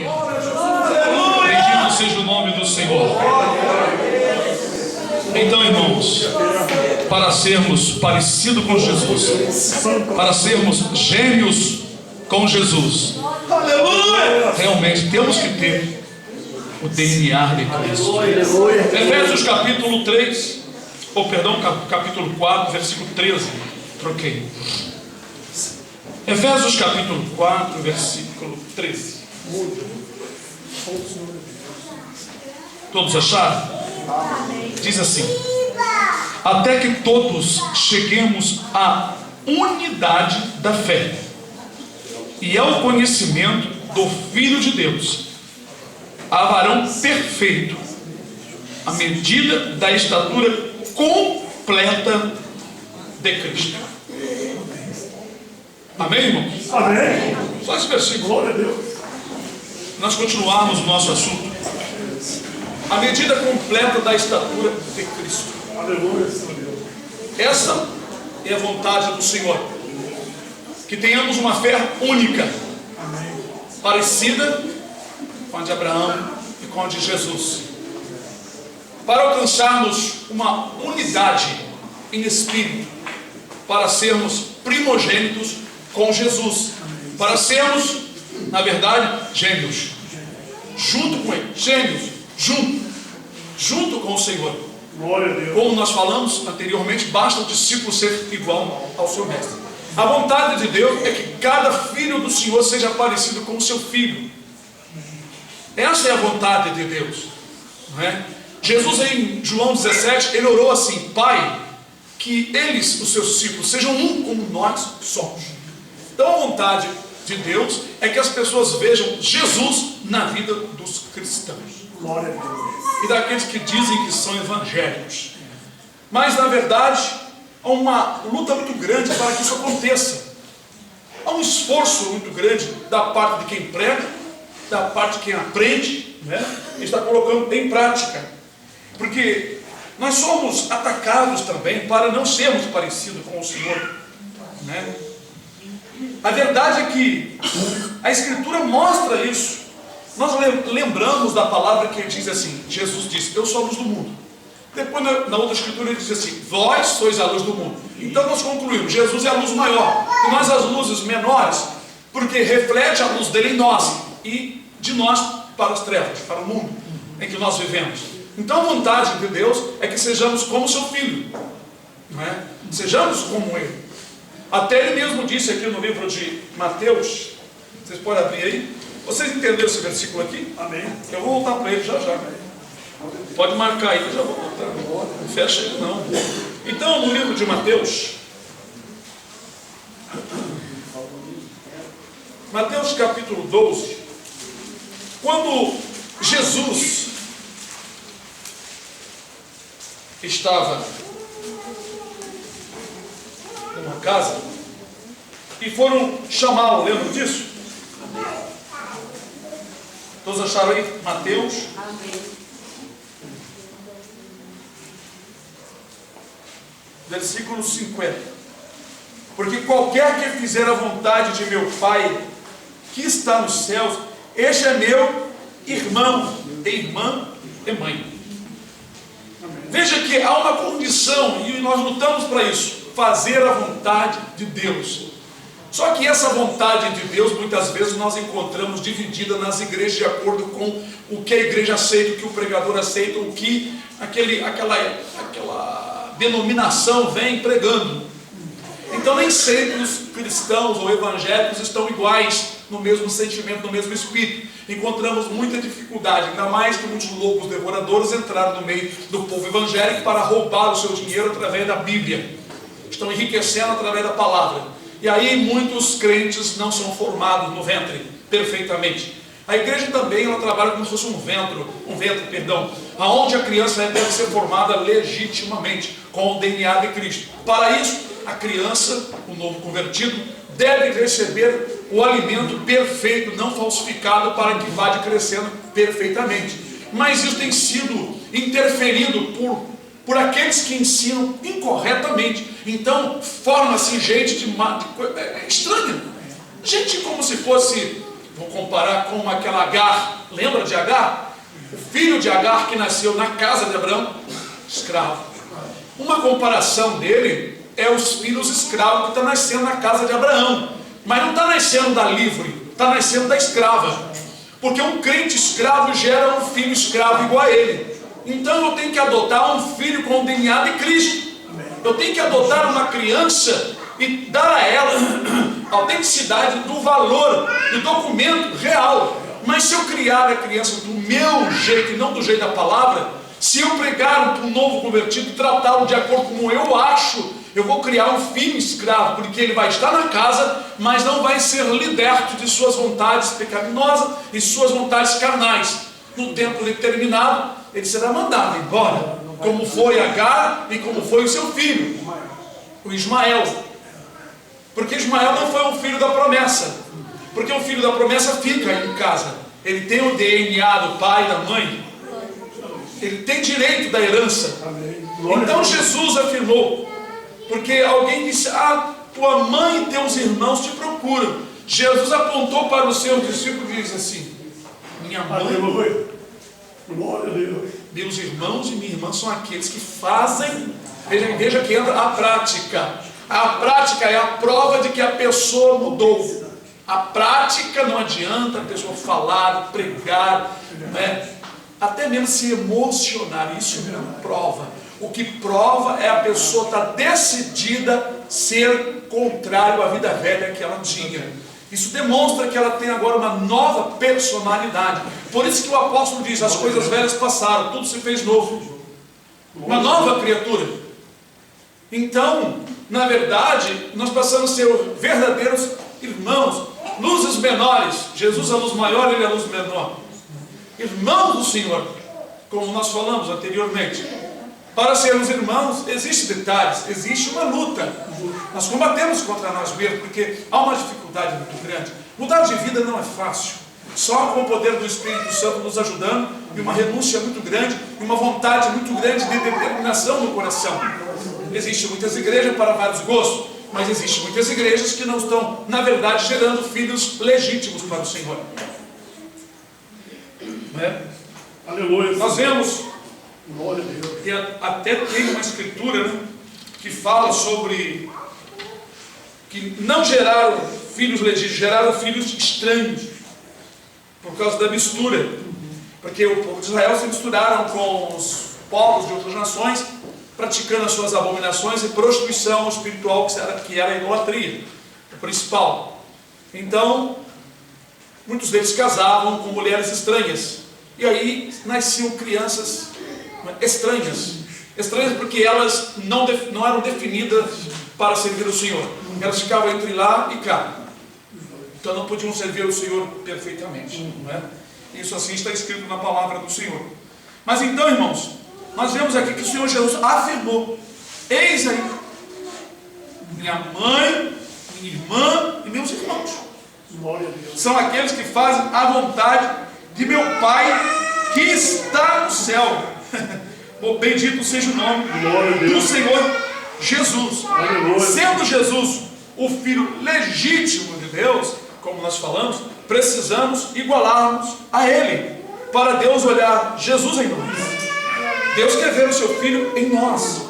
Aleluia. Bendito seja o nome do Senhor. Então, irmãos, para sermos parecidos com Jesus, para sermos gêmeos com Jesus, realmente temos que ter o DNA de Cristo. Efésios capítulo 3, capítulo 4, versículo 13. Troquei. Efésios capítulo 4, versículo 13. Todos acharam? Diz assim: até que todos cheguemos à unidade da fé e ao conhecimento do Filho de Deus, a varão perfeito, à medida da estatura completa de Cristo. Amém, irmão? Amém. Só esse versículo. Glória a Deus. Nós continuarmos o nosso assunto. A medida completa da estatura de Cristo. Aleluia, Senhor Deus. Essa é a vontade do Senhor. Que tenhamos uma fé única, parecida com a de Abraão e com a de Jesus, para alcançarmos uma unidade em espírito, para sermos primogênitos com Jesus, para sermos, na verdade, gêmeos, junto com Ele, gêmeos, junto com o Senhor. Glória a Deus. Como nós falamos anteriormente, basta o discípulo ser igual ao seu mestre. A vontade de Deus é que cada filho do Senhor seja parecido com o seu filho. Essa é a vontade de Deus, não é? Jesus, em João 17, ele orou assim: Pai, que eles, os seus discípulos, sejam um como nós somos. Então a vontade de Deus é que as pessoas vejam Jesus na vida dos cristãos. Glória a Deus. E daqueles que dizem que são evangélicos. Mas na verdade há uma luta muito grande para que isso aconteça. Há um esforço muito grande da parte de quem prega, da parte de quem aprende, né? E está colocando em prática. Porque nós somos atacados também para não sermos parecidos com o Senhor, né? A verdade é que a Escritura mostra isso. Nós lembramos da palavra que ele diz assim: Jesus disse, eu sou a luz do mundo. Depois na outra escritura ele diz assim: vós sois a luz do mundo. Então nós concluímos, Jesus é a luz maior, e nós as luzes menores, porque reflete a luz dele em nós, e de nós para as trevas, para o mundo em que nós vivemos. Então a vontade de Deus é que sejamos como seu filho, não é? Sejamos como ele. Até ele mesmo disse aqui no livro de Mateus, vocês podem abrir aí. Vocês entenderam esse versículo aqui? Amém. Eu vou voltar para ele já. Pode marcar aí, eu já vou voltar. Não fecha ele não. Então, no livro de Mateus, Mateus capítulo 12, quando Jesus estava numa casa e foram chamá-lo, lembram disso? Todos acharam aí? Mateus. Amém. Versículo 50. Porque qualquer que fizer a vontade de meu Pai que está nos céus, este é meu irmão, e irmã e mãe. Veja que há uma condição, e nós lutamos para isso: fazer a vontade de Deus. Só que essa vontade de Deus, muitas vezes nós encontramos dividida nas igrejas de acordo com o que a igreja aceita, o que o pregador aceita, o que aquela denominação vem pregando. Então nem sempre os cristãos ou evangélicos estão iguais no mesmo sentimento, no mesmo espírito. Encontramos muita dificuldade, ainda mais que muitos loucos devoradores entraram no meio do povo evangélico para roubar o seu dinheiro através da Bíblia. Estão enriquecendo através da palavra. E aí muitos crentes não são formados no ventre perfeitamente. A igreja também ela trabalha como se fosse um ventre, aonde a criança deve ser formada legitimamente com o DNA de Cristo. Para isso, a criança, o novo convertido, deve receber o alimento perfeito, não falsificado, para que vá crescendo perfeitamente. Mas isso tem sido interferido por aqueles que ensinam incorretamente. Então forma-se gente estranha, gente como se fosse Vou comparar com aquela Agar. Lembra de Agar? O filho de Agar que nasceu na casa de Abraão, escravo. Uma comparação dele é os filhos escravos que estão nascendo na casa de Abraão. Mas não está nascendo da livre, está nascendo da escrava. Porque um crente escravo gera um filho escravo igual a ele. Então eu tenho que adotar um filho com o DNA de Cristo. Eu tenho que adotar uma criança e dar a ela a autenticidade do valor, do documento real. Mas se eu criar a criança do meu jeito e não do jeito da palavra, se eu pregar para um novo convertido, tratá-lo de acordo com como eu acho, eu vou criar um filho escravo, porque ele vai estar na casa, mas não vai ser liberto de suas vontades pecaminosas e suas vontades carnais. No tempo determinado, ele será mandado embora, como foi Agar e como foi o seu filho, o Ismael. Porque Ismael não foi um filho da promessa, porque o filho da promessa fica em casa. Ele tem o DNA do pai e da mãe, ele tem direito da herança. Então Jesus afirmou, porque alguém disse, tua mãe e teus irmãos te procuram. Jesus apontou para os seus discípulos e disse assim, minha mãe, meus irmãos e minha irmã são aqueles que fazem. Veja que entra a prática. A prática é a prova de que a pessoa mudou. A prática não adianta a pessoa falar, pregar, né? Até mesmo se emocionar, isso não prova. O que prova é a pessoa estar decidida a ser contrário à vida velha que ela tinha. Isso demonstra que ela tem agora uma nova personalidade. Por isso que o apóstolo diz, as coisas velhas passaram, tudo se fez novo. Uma nova criatura. Então, na verdade, nós passamos a ser verdadeiros irmãos, luzes menores. Jesus é a luz maior, ele é a luz menor. Irmãos do Senhor, como nós falamos anteriormente. Para sermos irmãos, existem detalhes, existe uma luta. Nós combatemos contra nós mesmos, porque há uma dificuldade muito grande. Mudar de vida não é fácil. Só com o poder do Espírito Santo nos ajudando, e uma renúncia muito grande, e uma vontade muito grande de determinação no coração. Existem muitas igrejas para vários gostos, mas existem muitas igrejas que não estão, na verdade, gerando filhos legítimos para o Senhor. Né? Aleluia. Nós vemos, Glória a Deus. que até tem uma escritura, né, que fala sobre que não geraram filhos legítimos, geraram filhos estranhos, por causa da mistura. Porque o povo de Israel se misturaram com os povos de outras nações, praticando as suas abominações e prostituição espiritual, que era a idolatria, o principal. Então, muitos deles casavam com mulheres estranhas, e aí nasciam crianças estranhas. Estranhas porque elas não eram definidas para servir o Senhor. Elas ficavam entre lá e cá. Então não podiam servir o Senhor perfeitamente. Não é? Isso assim está escrito na palavra do Senhor. Mas então, irmãos, nós vemos aqui que o Senhor Jesus afirmou: eis aí, minha mãe, minha irmã e meus irmãos. Glória a Deus. São aqueles que fazem a vontade de meu Pai que está no céu. Bendito seja o nome do Senhor Jesus. Aleluia. Sendo Jesus o Filho legítimo de Deus, como nós falamos, precisamos igualarmos a Ele, para Deus olhar Jesus em nós. Deus quer ver o seu Filho em nós,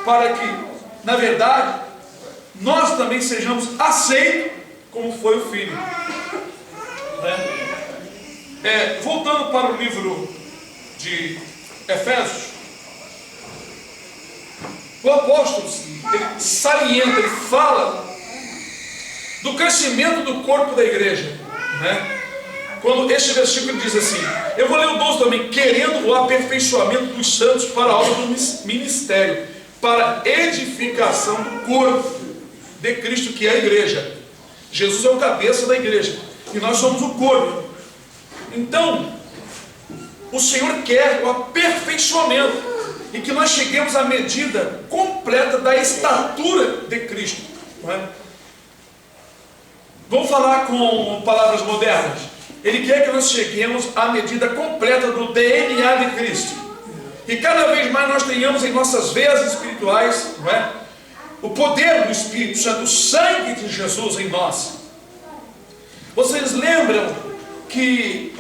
para que, na verdade, nós também sejamos aceitos como foi o Filho. Voltando para o livro de Efésios, o apóstolo, ele salienta, ele fala do crescimento do corpo da igreja, né? Quando este versículo diz assim, eu vou ler o 12 também, querendo o aperfeiçoamento dos santos para a obra do ministério, para edificação do corpo de Cristo, que é a igreja. Jesus é o cabeça da igreja, e nós somos o corpo. Então, o Senhor quer o aperfeiçoamento, e que nós cheguemos à medida completa da estatura de Cristo. Não é? Vamos falar com palavras modernas. Ele quer que nós cheguemos à medida completa do DNA de Cristo. E cada vez mais nós tenhamos em nossas veias espirituais, não é? O poder do Espírito Santo, o sangue de Jesus em nós. Vocês lembram que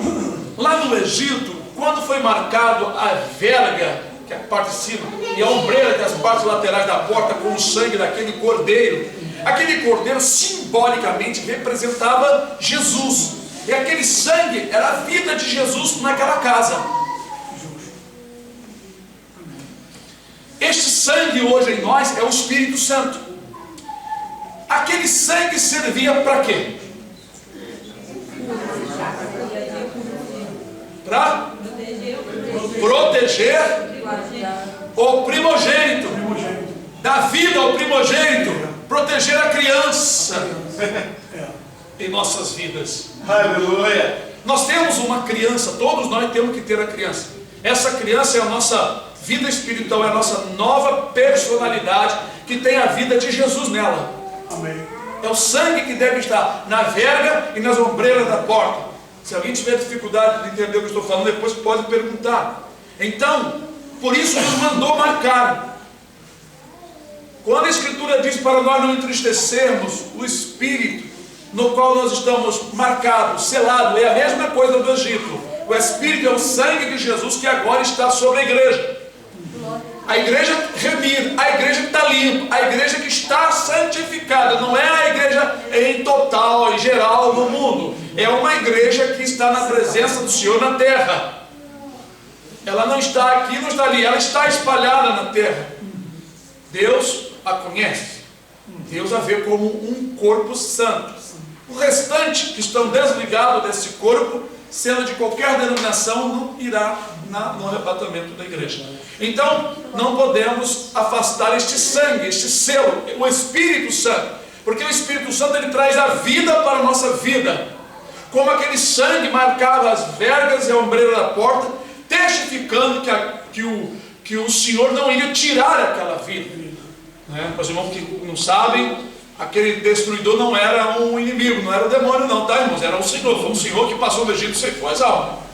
lá no Egito, quando foi marcado a verga, que é a parte de cima, e a ombreira, que é as partes laterais da porta, com o sangue daquele cordeiro, aquele cordeiro simbolicamente representava Jesus. E aquele sangue era a vida de Jesus naquela casa. Este sangue hoje em nós é o Espírito Santo. Aquele sangue servia para quê? Para proteger o primogênito, dar vida ao primogênito, proteger a criança em nossas vidas. Aleluia! Nós temos uma criança, todos nós temos que ter a criança. Essa criança é a nossa vida espiritual, é a nossa nova personalidade que tem a vida de Jesus nela. Amém. É o sangue que deve estar na verga e nas ombreiras da porta. Se alguém tiver dificuldade de entender o que eu estou falando, depois pode perguntar. Então, por isso nos mandou marcar. Quando a Escritura diz para nós não entristecermos o Espírito no qual nós estamos marcados, selados, é a mesma coisa do Egito. O Espírito é o sangue de Jesus que agora está sobre a igreja. A igreja remida, a igreja que está limpa, a igreja que está santificada. Não é a igreja em total, em geral no mundo. É uma igreja que está na presença do Senhor na terra. Ela não está aqui, não está ali, ela está espalhada na terra. Deus a conhece. Deus a vê como um corpo santo. O restante que estão desligados desse corpo, sendo de qualquer denominação, não irá no arrebatamento da igreja. Então, não podemos afastar este sangue, este selo, o Espírito Santo, porque o Espírito Santo ele traz a vida para a nossa vida, como aquele sangue marcava as vergas e a ombreira da porta, testificando que o Senhor não ia tirar aquela vida. Os irmãos que não sabem, aquele destruidor não era um inimigo, não era o demônio não, tá, irmãos? Era o Senhor, foi o Senhor que passou no Egito e ceifou as almas.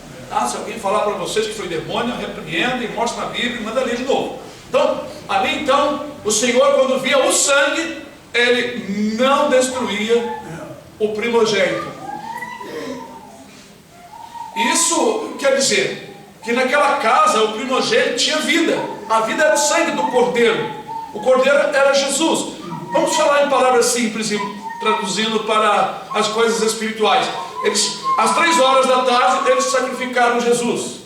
Se alguém falar para vocês que foi demônio, repreenda e mostra na Bíblia e manda ler de novo. Então, ali então, o Senhor, quando via o sangue, ele não destruía o primogênito. Isso quer dizer que naquela casa o primogênito tinha vida. A vida era o sangue do cordeiro. O cordeiro era Jesus. Vamos falar em palavras simples e traduzindo para as coisas espirituais. Às 3 horas da tarde, eles sacrificaram Jesus.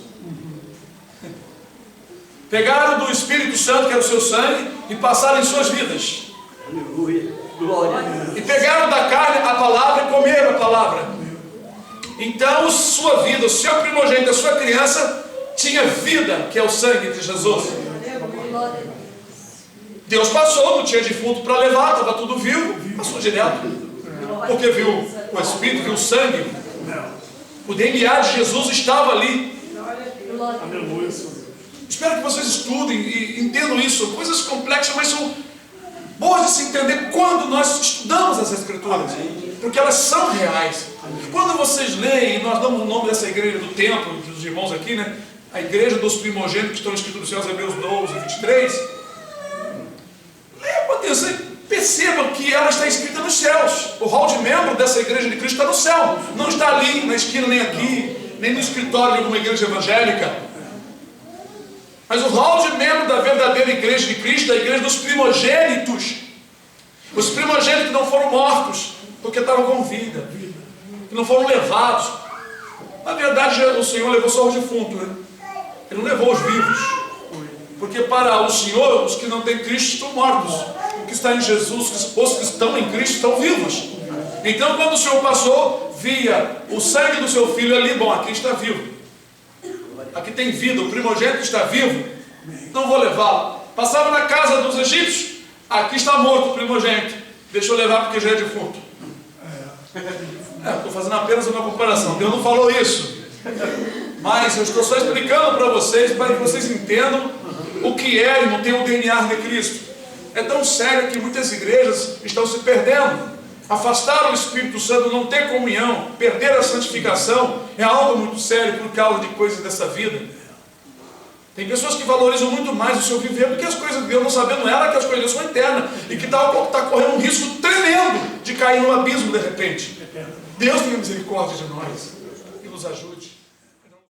Pegaram do Espírito Santo, que era o seu sangue, e passaram em suas vidas. Aleluia! Glória! E pegaram da carne a palavra e comeram a palavra. Então, sua vida, o seu primogênito, a sua criança, tinha vida, que é o sangue de Jesus. Deus passou, não tinha defunto para levar, estava tudo vivo, passou direto. Porque viu o Espírito, viu o sangue. O DNA de Jesus estava ali. Aleluia, Senhor. Espero que vocês estudem e entendam isso. Coisas complexas, mas são boas de se entender quando nós estudamos as Escrituras. Porque elas são reais. Quando vocês leem, nós damos o nome dessa igreja do templo, dos irmãos aqui, né? A igreja dos primogênitos que estão escritos nos céus, Hebreus 12, 23. Leia com atenção e percebam que ela está escrita nos céus. O hall de membro dessa igreja de Cristo está no céu. Não está ali na esquina, nem aqui, nem no escritório de alguma igreja evangélica. Mas o hall de membro da verdadeira igreja de Cristo é a igreja dos primogênitos. Os primogênitos que não foram mortos, porque estavam com vida, que não foram levados. Na verdade, o Senhor levou só os defuntos, né? Ele não levou os vivos. Porque para o Senhor, os que não têm Cristo estão mortos. O que está em Jesus, os que estão em Cristo estão vivos. Então, quando o Senhor passou, via o sangue do seu filho ali, bom, aqui está vivo. Aqui tem vida, o primogênito está vivo, não vou levá-lo. Passava na casa dos egípcios, aqui está morto o primogênito, deixa eu levar porque já é defunto. Estou fazendo apenas uma comparação, Deus não falou isso. Mas eu estou só explicando para vocês, para que vocês entendam o que é e não tem o DNA de Cristo. É tão sério que muitas igrejas estão se perdendo. Afastar o Espírito Santo, não ter comunhão, perder a santificação, é algo muito sério por causa de coisas dessa vida. Tem pessoas que valorizam muito mais o seu viver do que as coisas de Deus, não sabendo ela que as coisas de Deus são eternas e que está correndo um risco tremendo de cair no abismo de repente. Deus tenha misericórdia de nós e nos ajude.